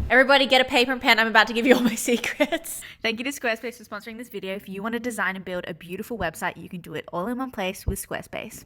Everybody get a paper and pen. I'm about to give you all my secrets. Thank you to Squarespace for sponsoring this video. If you want to design and build a beautiful website, you can do it all in one place with Squarespace.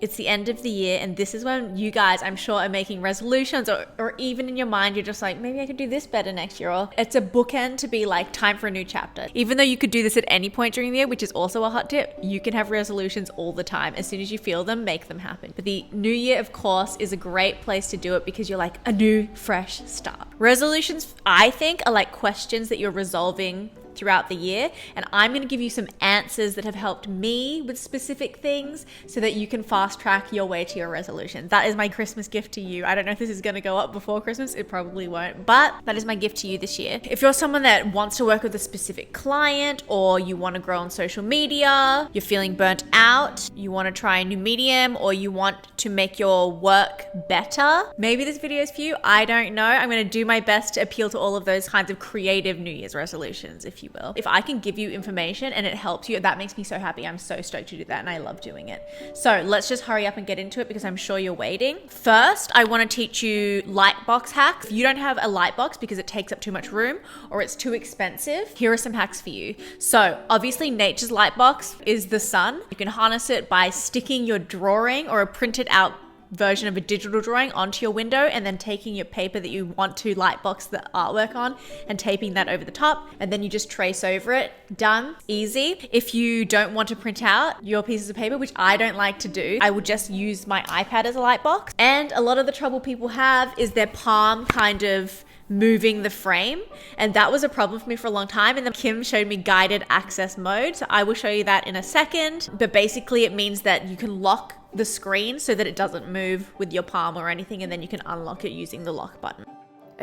It's the end of the year, and this is when you guys, I'm sure, are making resolutions, or even in your mind, you're just like, maybe I could do this better next year. Or it's a bookend to be like, time for a new chapter. Even though you could do this at any point during the year, which is also a hot tip, you can have resolutions all the time. As soon as you feel them, make them happen. But the new year, of course, is a great place to do it because you're like, a new, fresh start. Resolutions, I think, are like questions that you're resolving throughout the year, and I'm going to give you some answers that have helped me with specific things so that you can fast track your way to your resolution. That is my Christmas gift to you. I don't know if this is going to go up before Christmas. It probably won't, but that is my gift to you this year. If you're someone that wants to work with a specific client, or you want to grow on social media, you're feeling burnt out, you want to try a new medium, or you want to make your work better, maybe this video is for you. I don't know. I'm going to do my best to appeal to all of those kinds of creative New Year's resolutions, if you will. If I can give you information and it helps you, that makes me so happy. I'm so stoked to do that, and I love doing it. So let's just hurry up and get into it because I'm sure you're waiting. First, I want to teach you Lightbox hacks. If you don't have a Lightbox because it takes up too much room or it's too expensive, here are some hacks for you. So obviously nature's Lightbox is the sun. You can harness it by sticking your drawing or a printed out version of a digital drawing onto your window, and then taking your paper that you want to lightbox the artwork on and taping that over the top, and then you just trace over it. Done. Easy. If you don't want to print out your pieces of paper, which I don't like to do, I would just use my iPad as a lightbox. And a lot of the trouble people have is their palm kind of moving the frame, and that was a problem for me for a long time. And then Kim showed me guided access mode, so I will show you that in a second. But basically it means that you can lock the screen so that it doesn't move with your palm or anything, and then you can unlock it using the lock button.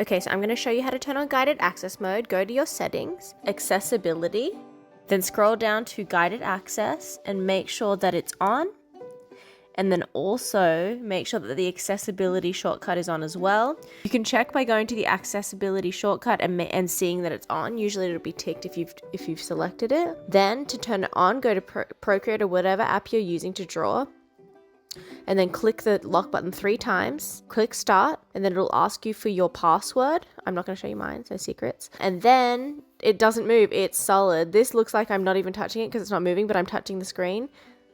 Okay, so I'm going to show you how to turn on guided access mode. Go to your settings, accessibility, then scroll down to guided access and make sure that it's on. And then also make sure that the accessibility shortcut is on as well. You can check by going to the accessibility shortcut and seeing that it's on. Usually it'll be ticked if you've selected it. Then to turn it on, go to Procreate or whatever app you're using to draw, and then click the lock button 3 times, click start, and then it'll ask you for your password. I'm not going to show you mine, so secrets. And then it doesn't move, it's solid. This looks like I'm not even touching it because it's not moving, but I'm touching the screen,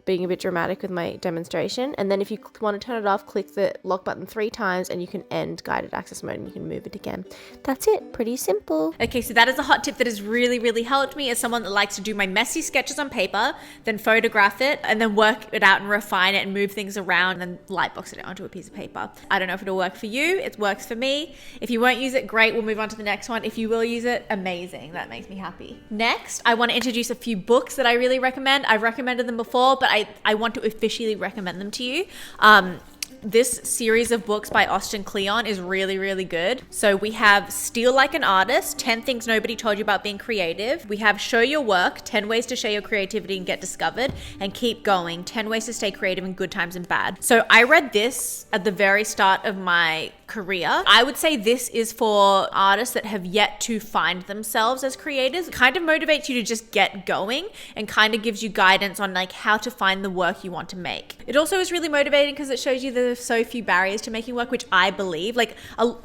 being a bit dramatic with my demonstration. And then if you want to turn it off, click the lock button 3 times and you can end guided access mode and you can move it again. That's it. Pretty simple. Okay, so that is a hot tip that has really, really helped me as someone that likes to do my messy sketches on paper, then photograph it, and then work it out and refine it and move things around and then lightbox it onto a piece of paper. I don't know if it'll work for you. It works for me. If you won't use it, great. We'll move on to the next one. If you will use it, amazing. That makes me happy. Next, I want to introduce a few books that I really recommend. I've recommended them before, but I want to officially recommend them to you. This series of books by Kleon is really, really good. So we have Steal Like an Artist, 10 Things Nobody Told You About Being Creative. We have Show Your Work, 10 Ways to Share Your Creativity and Get Discovered, and Keep Going, 10 Ways to Stay Creative in Good Times and Bad. So I read this at the very start of my career. I would say this is for artists that have yet to find themselves as creators. It kind of motivates you to just get going and kind of gives you guidance on like how to find the work you want to make. It also is really motivating because it shows you there's so few barriers to making work, which I believe. Like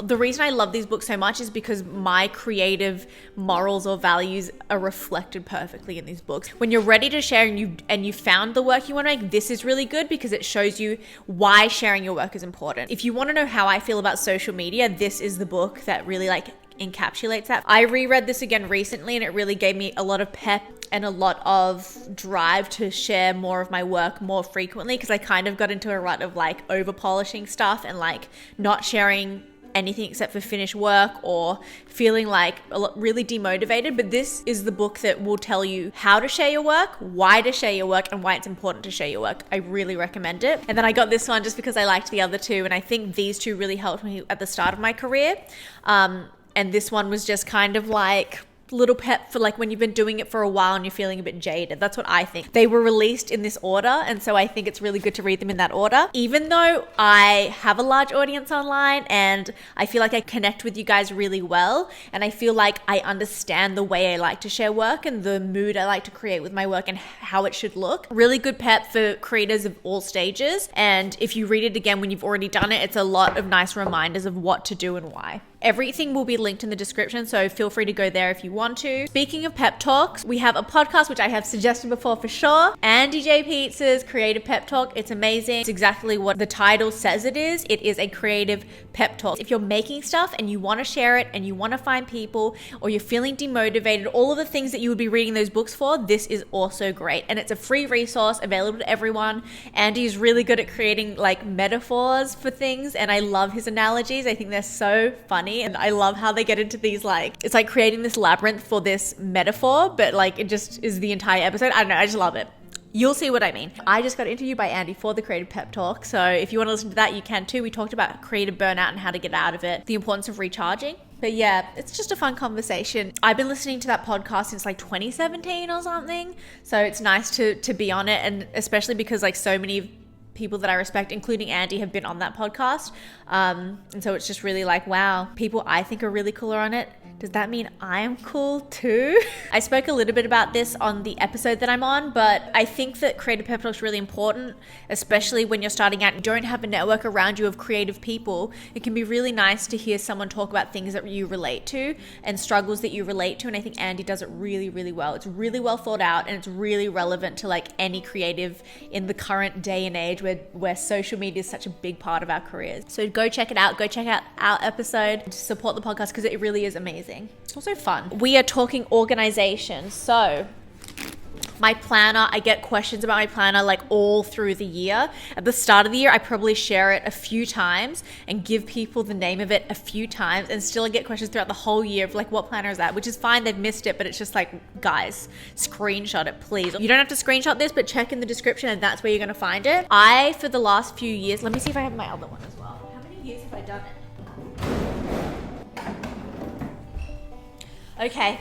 the reason I love these books so much is because my creative morals or values are reflected perfectly in these books. When you're ready to share and you found the work you want to make, this is really good because it shows you why sharing your work is important. If you want to know how I feel about social media, this is the book that really like encapsulates that. I reread this again recently and it really gave me a lot of pep and a lot of drive to share more of my work more frequently, because I kind of got into a rut of like over polishing stuff and like not sharing anything except for finished work or feeling like really demotivated. But this is the book that will tell you how to share your work, why to share your work, and why it's important to share your work. I really recommend it. And then I got this one just because I liked the other two, and I think these two really helped me at the start of my career. And this one was just kind of like little pep for like when you've been doing it for a while and you're feeling a bit jaded. That's what I think. They were released in this order, and so I think it's really good to read them in that order. Even though I have a large audience online and I feel like I connect with you guys really well, and I feel like I understand the way I like to share work and the mood I like to create with my work and how it should look. Really good pep for creators of all stages, and if you read it again when you've already done it, it's a lot of nice reminders of what to do and why. Everything will be linked in the description, so feel free to go there if you want to. Speaking of pep talks, we have a podcast which I have suggested before for sure. Andy J. Pizza's Creative Pep Talk. It's amazing. It's exactly what the title says it is. It is a creative pep talk. If you're making stuff and you want to share it and you want to find people, or you're feeling demotivated, all of the things that you would be reading those books for, this is also great. And it's a free resource available to everyone. Andy is really good at creating like metaphors for things, and I love his analogies. I think they're so funny. And I love how they get into these it's like creating this labyrinth for this metaphor, but like it just is the entire episode. I don't know, I just love it. You'll see what I mean. I just got interviewed by Andy for the Creative Pep Talk, so if you want to listen to that, you can too. We talked about creative burnout and how to get out of it, the importance of recharging. But yeah, it's just a fun conversation. I've been listening to that podcast since like 2017 or something, so it's nice to be on it, and especially because like so many people that I respect, including Andy, have been on that podcast. And so it's just really like, wow, people I think are really cool are on it. Does that mean I am cool too? I spoke a little bit about this on the episode that I'm on, but I think that creative pep talk is really important, especially when you're starting out and don't have a network around you of creative people. It can be really nice to hear someone talk about things that you relate to and struggles that you relate to. And I think Andy does it really, really well. It's really well thought out, and it's really relevant to like any creative in the current day and age where social media is such a big part of our careers. So go check it out. Go check out our episode. Support the podcast because it really is amazing. It's also fun. We are talking organization. So my planner, I get questions about my planner like all through the year. At the start of the year, I probably share it a few times and give people the name of it a few times, and still I get questions throughout the whole year of like, what planner is that? Which is fine, they've missed it, but it's just like, guys, screenshot it, please. You don't have to screenshot this, but check in the description and that's where you're gonna find it. For the last few years, let me see if I have my other one as well. How many years have I done it? Okay,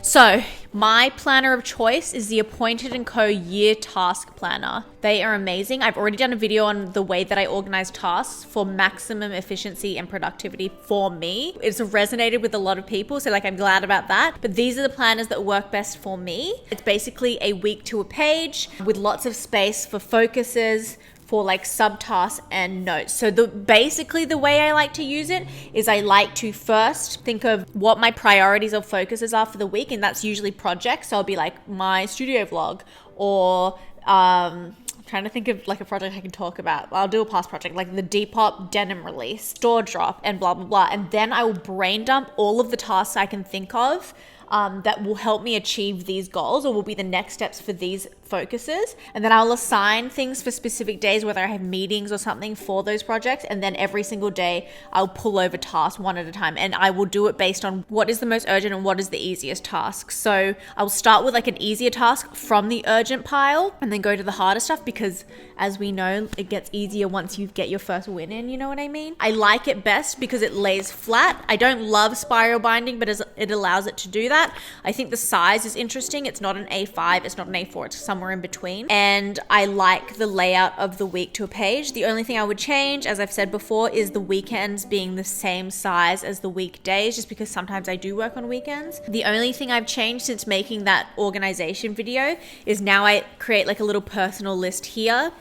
so my planner of choice is the Appointed & Co. Year Task Planner. They are amazing. I've already done a video on the way that I organize tasks for maximum efficiency and productivity for me. It's resonated with a lot of people, so like I'm glad about that. But these are the planners that work best for me. It's basically a week to a page with lots of space for focuses, for like subtasks and notes. So basically the way I like to use it is I like to first think of what my priorities or focuses are for the week, and that's usually projects. So I'll be like my studio vlog, or trying to think of like a project I can talk about. I'll do a past project like the Depop denim release, store drop, and blah blah blah. And then I will brain dump all of the tasks I can think of that will help me achieve these goals, or will be the next steps for these focuses. And then I'll assign things for specific days, whether I have meetings or something for those projects. And then every single day I'll pull over tasks one at a time, and I will do it based on what is the most urgent and what is the easiest task. So I'll start with like an easier task from the urgent pile and then go to the harder stuff, because as we know, it gets easier once you get your first win in, you know what I mean? I like it best because it lays flat. I don't love spiral binding, but it allows it to do that. I think the size is interesting. It's not an A5, it's not an A4, it's somewhere in between. And I like the layout of the week to a page. The only thing I would change, as I've said before, is the weekends being the same size as the weekdays, just because sometimes I do work on weekends. The only thing I've changed since making that organization video is now I create like a little personal list here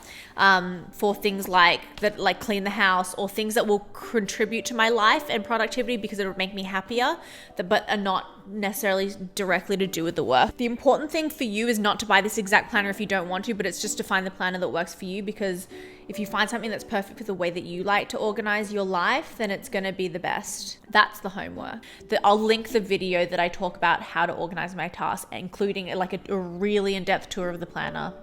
for things like that, like clean the house, or things that will contribute to my life and productivity because it would make me happier, but are not necessarily directly to do with the work. The important thing for you is not to buy this exact planner if you don't want to, but it's just to find the planner that works for you, because if you find something that's perfect for the way that you like to organize your life, then it's going to be the best. That's the homework. I'll link the video that I talk about how to organize my tasks, including like a really in-depth tour of the planner.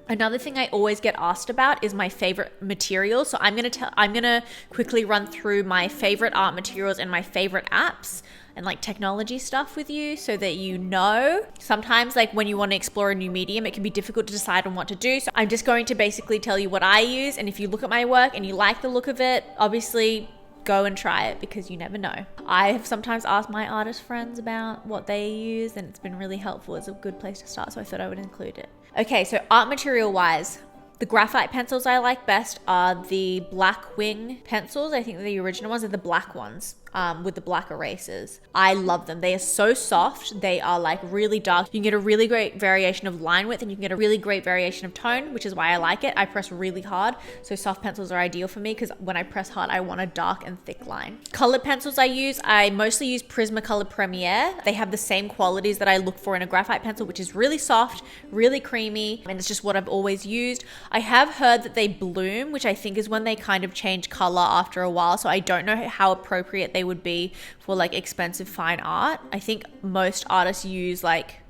Another thing I always get asked about is my favorite materials. So I'm gonna quickly run through my favorite art materials and my favorite apps and like technology stuff with you, so that you know. Sometimes like when you want to explore a new medium, it can be difficult to decide on what to do. So I'm just going to basically tell you what I use, and if you look at my work and you like the look of it, obviously go and try it because you never know. I have sometimes asked my artist friends about what they use, and it's been really helpful. It's a good place to start, so I thought I would include it. Okay, so art material wise, the graphite pencils I like best are the black wing pencils. I think the original ones are the black ones. With the black erasers. I love them. They are so soft. They are like really dark. You can get a really great variation of line width, and you can get a really great variation of tone, which is why I like it. I press really hard, so soft pencils are ideal for me because when I press hard, I want a dark and thick line. Colored pencils I mostly use Prismacolor Premier. They have the same qualities that I look for in a graphite pencil, which is really soft, really creamy, and it's just what I've always used. I have heard that they bloom, which I think is when they kind of change color after a while, so I don't know how appropriate they would be for like expensive fine art. I think most artists use like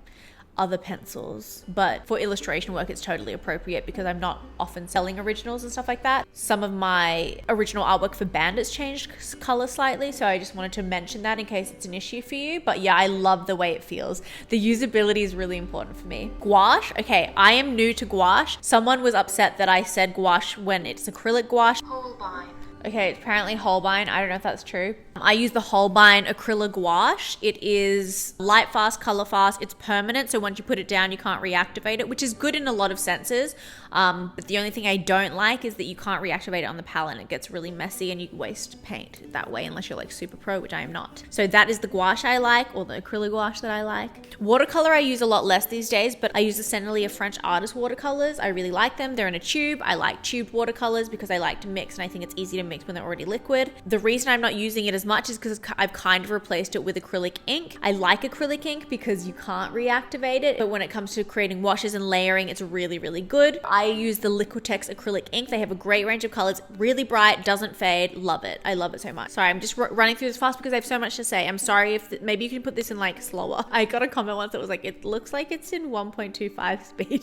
other pencils, but for illustration work it's totally appropriate because I'm not often selling originals and stuff like that. Some of my original artwork for Bandits changed color slightly, so I just wanted to mention that in case it's an issue for you. But yeah, I love the way it feels. The usability is really important for me. Gouache, okay, I am new to gouache. Someone was upset that I said gouache when it's acrylic gouache. Holbein. Okay, it's apparently Holbein. I don't know if that's true. I use the Holbein Acrylic Gouache. It is light fast, color fast. It's permanent, so once you put it down, you can't reactivate it, which is good in a lot of senses. But the only thing I don't like is that you can't reactivate it on the palette. It gets really messy and you waste paint that way unless you're like super pro, which I am not. So that is the gouache I like, or the acrylic gouache that I like. Watercolor I use a lot less these days, but I use the Sennelier French Artist watercolors. I really like them. They're in a tube. I like tubed watercolors because I like to mix, and I think it's easy to mix when they're already liquid. The reason I'm not using it as much is because I've kind of replaced it with acrylic ink. I like acrylic ink because you can't reactivate it, but when it comes to creating washes and layering, it's really, really good. I use the Liquitex acrylic ink. They have a great range of colors, really bright, doesn't fade. Love it. I love it so much. Sorry, I'm just running through this fast because I have so much to say. I'm sorry if maybe you can put this in like slower. I got a comment once that was like, it looks like it's in 1.25 speed,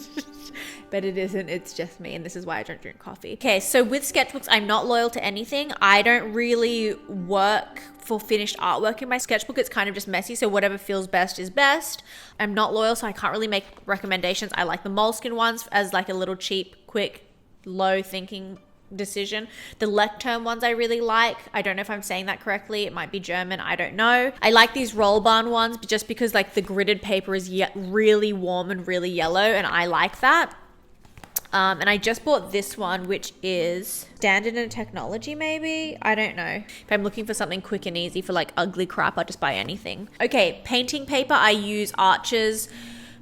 but it isn't. It's just me, and this is why I don't drink coffee. Okay, so with sketchbooks, I'm not loyal to anything. I don't really work for finished artwork in my sketchbook. It's kind of just messy, so whatever feels best is best. I'm not loyal, so I can't really make recommendations. I like the Moleskine ones as like a little cheap, quick, low thinking decision. The Lectern ones I really like. I don't know if I'm saying that correctly. It might be German. I don't know. I like these roll barn ones just because like the gridded paper is really warm and really yellow, and I like that. And I just bought this one, which is Standard and Technology, maybe? I don't know. If I'm looking for something quick and easy for like ugly crap, I'll just buy anything. Okay, painting paper. I use Arches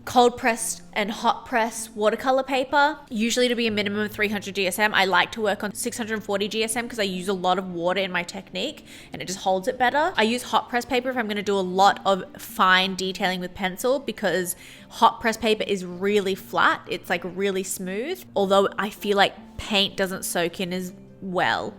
cold press and hot press watercolor paper, usually to be a minimum of 300 GSM. I like to work on 640 GSM because I use a lot of water in my technique and it just holds it better. I use hot press paper if I'm going to do a lot of fine detailing with pencil because hot press paper is really flat. It's like really smooth, although I feel like paint doesn't soak in as well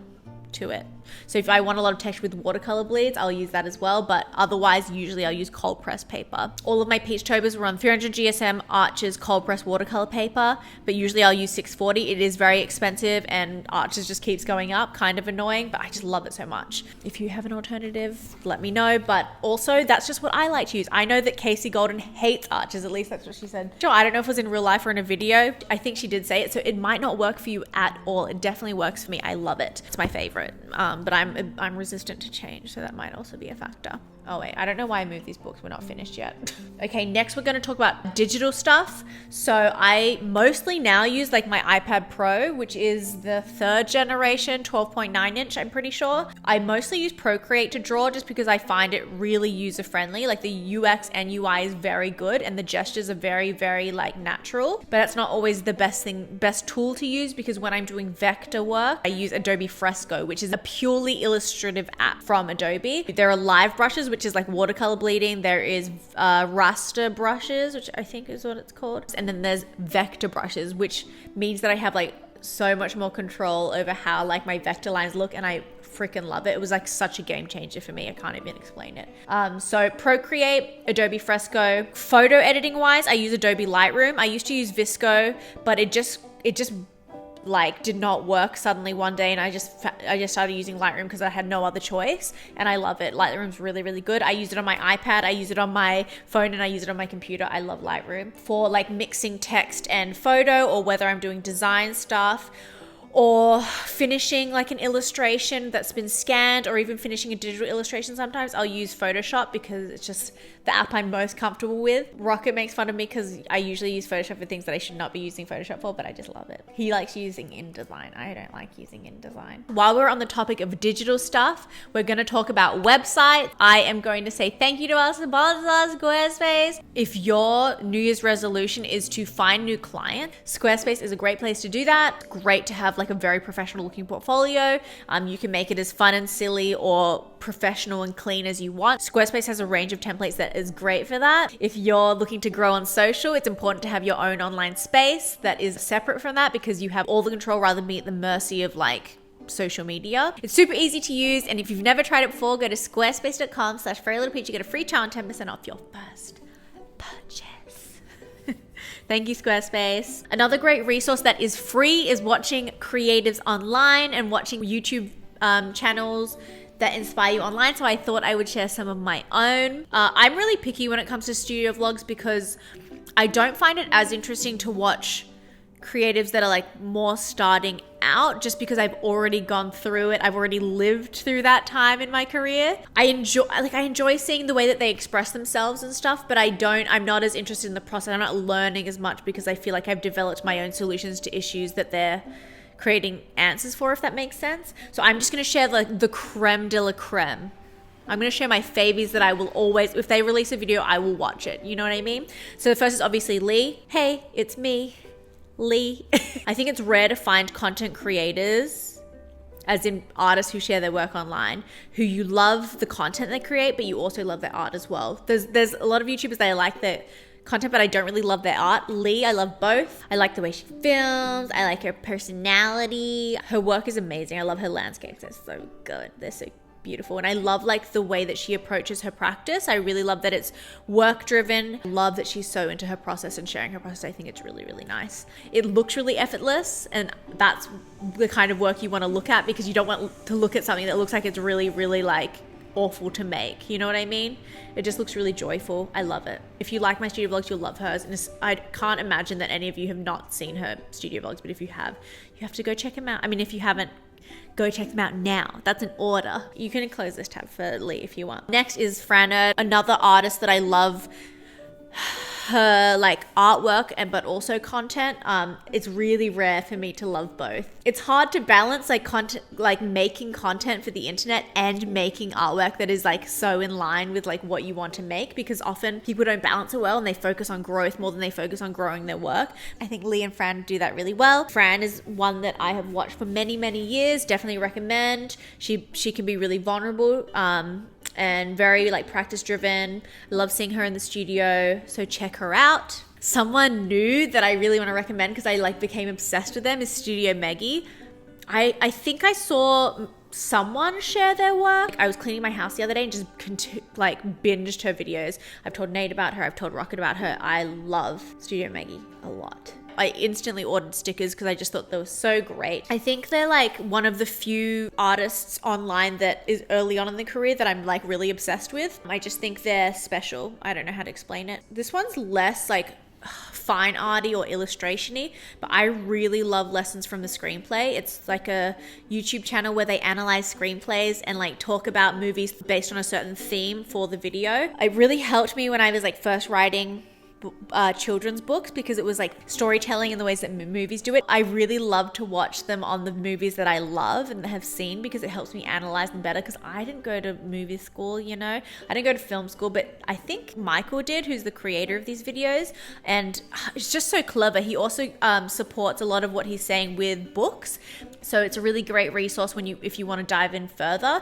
to it. So if I want a lot of texture with watercolor bleeds, I'll use that as well. But otherwise, usually I'll use cold press paper. All of my peach tobas were on 300 GSM Arches cold press watercolor paper, but usually I'll use 640. It is very expensive and Arches just keeps going up, kind of annoying, but I just love it so much. If you have an alternative, let me know. But also, that's just what I like to use. I know that Casey Golden hates Arches, at least that's what she said. Sure, I don't know if it was in real life or in a video. I think she did say it, so it might not work for you at all. It definitely works for me. I love it. It's my favorite. But I'm resistant to change, so that might also be a factor. Oh wait, I don't know why I moved these books. We're not finished yet. Okay, next we're going to talk about digital stuff. So I mostly now use like my iPad Pro, which is the 3rd generation 12.9 inch, I'm pretty sure. I mostly use Procreate to draw just because I find it really user friendly. Like the UX and UI is very good and the gestures are very, very like natural, but that's not always the best tool to use because when I'm doing vector work, I use Adobe Fresco, which is a purely illustrative app from Adobe. There are live brushes, which is like watercolor bleeding. There is raster brushes, which I think is what it's called. And then there's vector brushes, which means that I have like so much more control over how like my vector lines look, and I freaking love it. It was like such a game changer for me. I can't even explain it. So Procreate, Adobe Fresco. Photo editing wise, I use Adobe Lightroom. I used to use Visco, but it just like did not work suddenly one day, and I just started using Lightroom because I had no other choice, and I love it. Lightroom's really, really good. I use it on my iPad, I use it on my phone, and I use it on my computer. I love Lightroom for like mixing text and photo, or whether I'm doing design stuff, or finishing like an illustration that's been scanned, or even finishing a digital illustration, sometimes I'll use Photoshop because it's just the app I'm most comfortable with. Rocket makes fun of me because I usually use Photoshop for things that I should not be using Photoshop for, but I just love it. He likes using InDesign. I don't like using InDesign. While we're on the topic of digital stuff, we're going to talk about websites. I am going to say thank you to our sponsor, Squarespace. If your New Year's resolution is to find new clients, Squarespace is a great place to do that. Great to have like a very professional looking portfolio. You can make it as fun and silly or professional and clean as you want. Squarespace has a range of templates that is great for that. If you're looking to grow on social, it's important to have your own online space that is separate from that, because you have all the control rather than be at the mercy of like social media. It's super easy to use, and if you've never tried it before, go to squarespace.com/furrylittlepeach. You get a free trial and 10% off your first purchase. Thank you, Squarespace. Another great resource that is free is watching creatives online and watching YouTube channels that inspire you online. So I thought I would share some of my own. I'm really picky when it comes to studio vlogs because I don't find it as interesting to watch creatives that are like more starting out, just because I've already gone through it. I've already lived through that time in my career. I enjoy seeing the way that they express themselves and stuff, but I'm not as interested in the process. I'm not learning as much because I feel like I've developed my own solutions to issues that they're creating answers for, if that makes sense. So I'm just going to share like the creme de la creme. I'm going to share my favies that I will always, if they release a video, I will watch it. You know what I mean? So the first is obviously Leigh. Hey, it's me, Leigh. I think it's rare to find content creators, as in artists who share their work online, who you love the content they create, but you also love their art as well. There's a lot of YouTubers that I like their content, but I don't really love their art. Leigh, I love both. I like the way she films. I like her personality. Her work is amazing. I love her landscapes. They're so good. They're so beautiful. And I love like the way that she approaches her practice. I really love that it's work driven. I love that she's so into her process and sharing her process. I think it's really, really nice. It looks really effortless, and that's the kind of work you want to look at, because you don't want to look at something that looks like it's really, really like awful to make. You know what I mean? It just looks really joyful. I love it. If you like my studio vlogs, you'll love hers. And I can't imagine that any of you have not seen her studio vlogs, but if you have to go check them out. I mean, if you haven't, go check them out now. That's an order. You can close this tab for Leigh if you want. Next is FranMeneses, another artist that I love her like artwork but also content. It's really rare for me to love both. It's hard to balance like content, like making content for the internet and making artwork that is like so in line with like what you want to make, because often people don't balance it well and they focus on growth more than they focus on growing their work. I think Leigh and Fran do that really well. Fran is one that I have watched for many, many years. Definitely recommend. She can be really vulnerable and very like practice driven. I love seeing her in the studio, so check her out. Someone new that I really want to recommend because I like became obsessed with them is Studio Maggie. I think I saw someone share their work. I was cleaning my house the other day and just binged her videos. I've told Nate about her. I've told Rocket about her. I love Studio Maggie a lot. I instantly ordered stickers because I just thought they were so great. I think they're like one of the few artists online that is early on in the career that I'm like really obsessed with. I just think they're special. I don't know how to explain it. This one's less like fine arty or illustration-y, but I really love Lessons from the Screenplay. It's like a YouTube channel where they analyze screenplays and like talk about movies based on a certain theme for the video. It really helped me when I was like first writing children's books, because it was like storytelling in the ways that movies do it. I really love to watch them on the movies that I love and have seen, because it helps me analyze them better, because I didn't go to movie school, you know, I didn't go to film school, but I think Michael did, who's the creator of these videos, and it's just so clever. He also supports a lot of what he's saying with books, so it's a really great resource if you want to dive in further.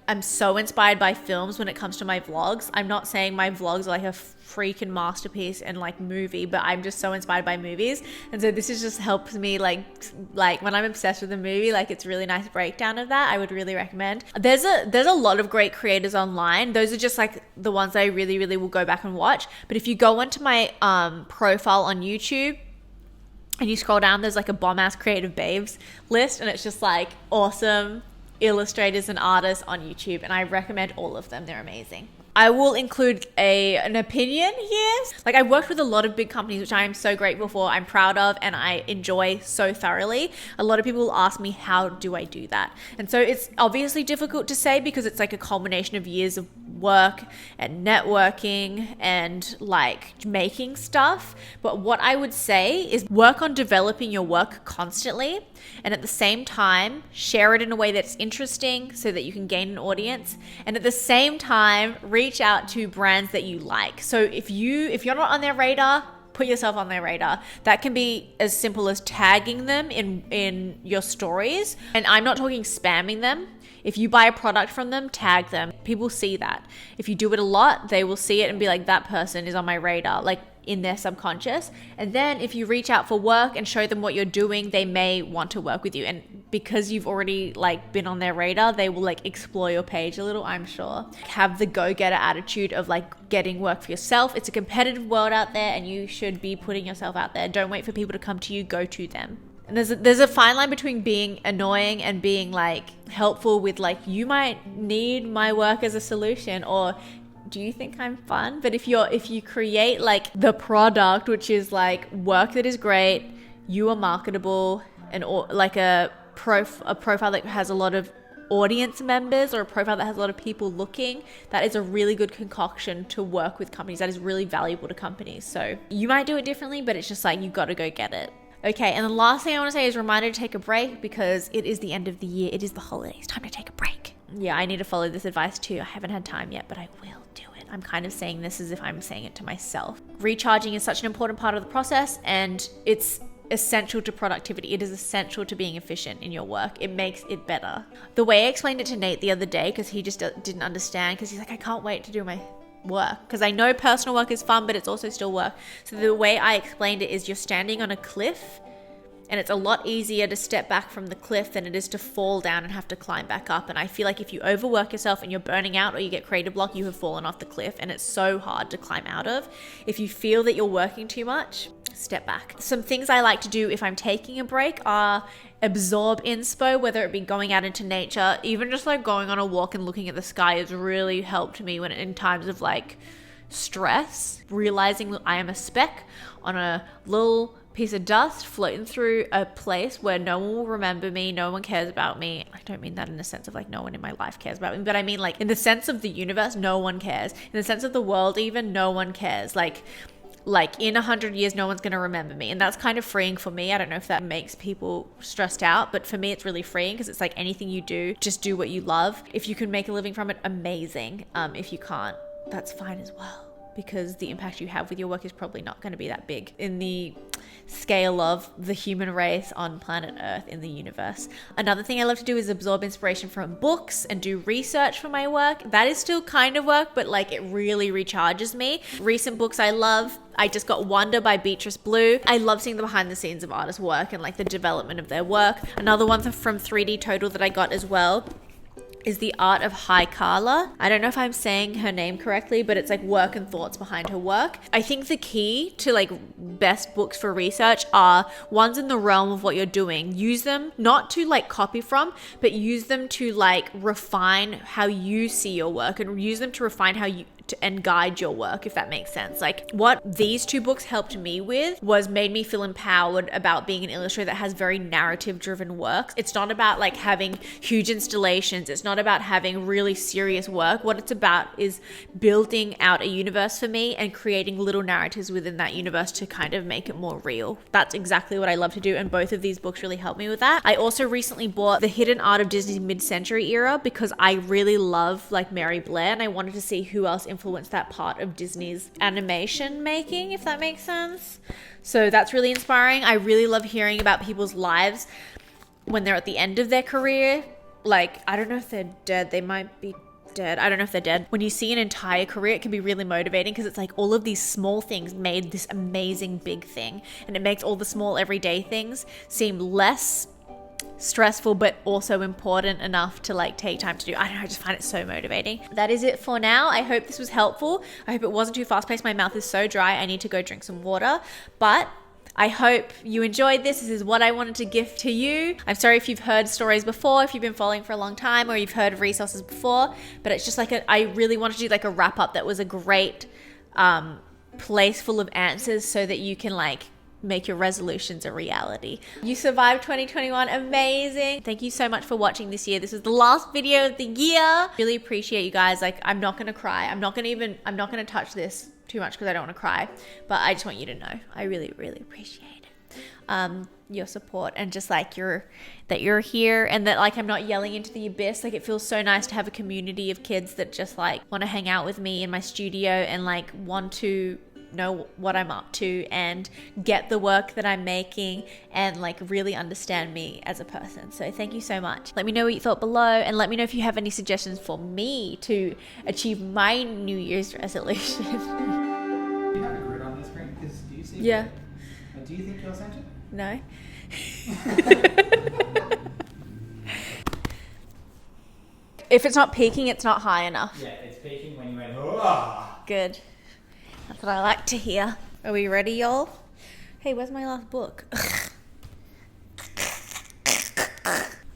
I'm so inspired by films when it comes to my vlogs. I'm not saying my vlogs are like a freaking masterpiece and like movie, but I'm just so inspired by movies. And so this just helps me like when I'm obsessed with a movie, like it's a really nice breakdown of that. I would really recommend. There's a lot of great creators online. Those are just like the ones that I really, really will go back and watch. But if you go onto my profile on YouTube, and you scroll down, there's like a bomb-ass creative babes list, and it's just like awesome illustrators and artists on YouTube, and I recommend all of them. They're amazing. I will include an opinion here. Like, I've worked with a lot of big companies, which I am so grateful for, I'm proud of, and I enjoy so thoroughly. A lot of people will ask me, how do I do that? And so it's obviously difficult to say because it's like a culmination of years of work and networking and like making stuff. But what I would say is work on developing your work constantly, and at the same time share it in a way that's interesting so that you can gain an audience, and at the same time reach out to brands that you like. So if you're not on their radar, put yourself on their radar. That can be as simple as tagging them in your stories, and I'm not talking spamming them. If you buy a product from them, tag them. People see that. If you do it a lot, they will see it and be like, that person is on my radar, like in their subconscious. And then if you reach out for work and show them what you're doing, they may want to work with you. And because you've already like been on their radar, they will like explore your page a little, I'm sure. Have the go-getter attitude of like getting work for yourself. It's a competitive world out there and you should be putting yourself out there. Don't wait for people to come to you, go to them. And there's a fine line between being annoying and being like helpful with like, you might need my work as a solution, or do you think I'm fun? But if you create like the product, which is like work that is great, you are marketable, and or like a profile that has a lot of audience members, or a profile that has a lot of people looking, that is a really good concoction to work with companies. That is really valuable to companies. So you might do it differently, but it's just like, you got to go get it. Okay, and the last thing I want to say is reminder to take a break, because it is the end of the year. It is the holidays. Time to take a break. Yeah, I need to follow this advice too. I haven't had time yet, but I will do it. I'm kind of saying this as if I'm saying it to myself. Recharging is such an important part of the process, and it's essential to productivity. It is essential to being efficient in your work. It makes it better. The way I explained it to Nate the other day, because he just didn't understand, because he's like, I can't wait to do my work, because I know personal work is fun, but it's also still work. So the way I explained it is, you're standing on a cliff, and it's a lot easier to step back from the cliff than it is to fall down and have to climb back up. And I feel like if you overwork yourself and you're burning out, or you get creative block, you have fallen off the cliff, and it's so hard to climb out of. If you feel that you're working too much, step back. Some things I like to do if I'm taking a break are absorb inspo, whether it be going out into nature, even just like going on a walk and looking at the sky has really helped me when in times of like stress, realizing that I am a speck on a little piece of dust floating through a place where no one will remember me, no one cares about me. I don't mean that in the sense of like no one in my life cares about me, but I mean like in the sense of the universe, no one cares. In the sense of the world, even, no one cares. Like in 100 years, no one's going to remember me. And that's kind of freeing for me. I don't know if that makes people stressed out, but for me, it's really freeing, because it's like anything you do, just do what you love. If you can make a living from it, amazing. If you can't, that's fine as well, because the impact you have with your work is probably not going to be that big in the scale of the human race on planet Earth in the universe. Another thing I love to do is absorb inspiration from books and do research for my work. That is still kind of work, but like it really recharges me. Recent books I love, I just got Wonder by Beatrice Blue. I love seeing the behind the scenes of artists' work and like the development of their work. Another one from 3D Total that I got as well is The Art of Heikala. I don't know if I'm saying her name correctly, but it's like work and thoughts behind her work. I think the key to like best books for research are ones in the realm of what you're doing. Use them not to like copy from, but use them to like refine how you see your work, and use them to refine how you and guide your work, if that makes sense. Like what these two books helped me with was made me feel empowered about being an illustrator that has very narrative driven work. It's not about like having huge installations. It's not about having really serious work. What it's about is building out a universe for me and creating little narratives within that universe to kind of make it more real. That's exactly what I love to do, and both of these books really helped me with that. I also recently bought The Hidden Art of Disney's Mid-Century Era, because I really love like Mary Blair, and I wanted to see who else influenced that part of Disney's animation making, if that makes sense. So that's really inspiring. I really love hearing about people's lives when they're at the end of their career. Like, I don't know if they're dead. They might be dead. I don't know if they're dead. When you see an entire career, it can be really motivating, because it's like all of these small things made this amazing big thing, and it makes all the small everyday things seem less stressful, but also important enough to like take time to do. I don't know, I just find it so motivating. That is it for now. I hope this was helpful. I hope it wasn't too fast paced. My mouth is so dry. I need to go drink some water, but I hope you enjoyed this. This is what I wanted to gift to you. I'm sorry if you've heard stories before, if you've been following for a long time, or you've heard of resources before, but it's just like I really wanted to do like a wrap up that was a great place full of answers so that you can like make your resolutions a reality. You survived 2021. Amazing. Thank you so much for watching this year. This is the last video of the year. Really appreciate you guys. Like, I'm not gonna cry. I'm not gonna touch this too much because I don't want to cry, but I just want you to know I really, really appreciate it. Your support and just like that you're here, and that like I'm not yelling into the abyss. Like, it feels so nice to have a community of kids that just like want to hang out with me in my studio and like want to know what I'm up to and get the work that I'm making and like really understand me as a person. So thank you so much. Let me know what you thought below, and let me know if you have any suggestions for me to achieve my New Year's resolution. Do you have a grid on the screen? Because do you see? Yeah. Do you think you'll send it? No. If it's not peaking, it's not high enough. Yeah, it's peaking when you went, oh. Good. That's what I like to hear. Are we ready, y'all? Hey, where's my last book?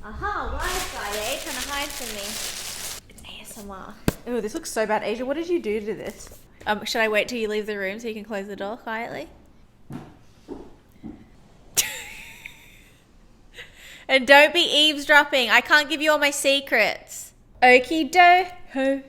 Aha, wise guy, eh? Trying to hide from me. It's ASMR. Oh, this looks so bad. Asia, what did you do to this? Should I wait till you leave the room so you can close the door quietly? And don't be eavesdropping. I can't give you all my secrets. Okie dokie.